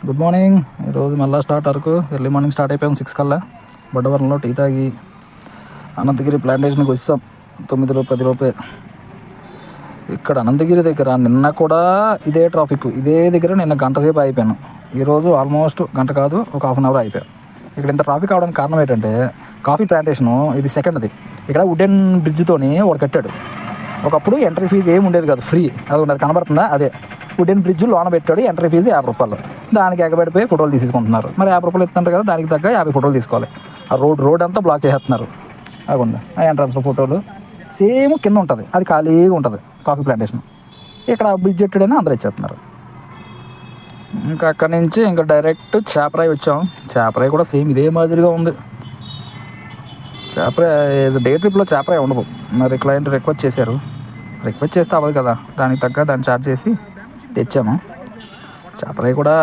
Good morning. ఈరోజు మళ్ళీ start Araku early morning start అయిపోయాం 6 కల్లా. బొడ్డవరంలో టీ తాగి అనంతగిరి ప్లాంటేషన్కి వచ్చాం 9-10 లోపే. ఇక్కడ అనంతగిరి దగ్గర నిన్న కూడా ఇదే ట్రాఫిక్, ఇదే దగ్గర నిన్న గంట సేపు అయిపోయాను. ఈరోజు ఆల్మోస్ట్ గంట కాదు, ఒక హాఫ్ అన్ అవర్ అయిపోయాను. ఇక్కడ ఇంత ట్రాఫిక్ అవడానికి కారణం ఏంటంటే కాఫీ ప్లాంటేషను ఇది సెకండ్ది. ఇక్కడ వుడెన్ బ్రిడ్జ్తోని ఒకటి కట్టాడు. ఒకప్పుడు ఎంట్రీ ఫీజు ఏమి ఉండేది కాదు, ఫ్రీ. అది ఉన్నది కనబడుతుందా, అదే వుడెన్ బ్రిడ్జ్ లోన పెట్టాడు. ఎంట్రీ ఫీజు 50 రూపాయలు. దానికి ఎగబడిపోయి ఫోటోలు తీసుకుంటున్నారు. మరి 50 రూపాయలు ఇస్తుంటారు కదా, దానికి తగ్గ 50 ఫోటోలు తీసుకోవాలి. ఆ రోడ్ అంతా బ్లాక్ చేసేస్తున్నారు. అకుండా ఆ ఎంట్రన్స్ ఫోటోలు సేమ్ కింద ఉంటుంది, అది ఖాళీగా ఉంటుంది కాఫీ ప్లాంటేషన్. ఇక్కడ బ్రిడ్జ్ ఎట్టుడైనా అందరూ ఇచ్చేస్తున్నారు. ఇంకా అక్కడి నుంచి ఇంకా డైరెక్ట్ చేపరాయి వచ్చాం. చేపరాయి కూడా సేమ్ ఇదే మాదిరిగా ఉంది. చేపరాయి డే ట్రిప్లో చేపరాయి ఉండవు. మరి క్లయింట్ రిక్వెస్ట్ చేశారు, రిక్వెస్ట్ చేస్తే అవ్వదు కదా, దానికి తగ్గ దాన్ని ఛార్జ్ చేసి తెచ్చాము. చేపరాయి కూడా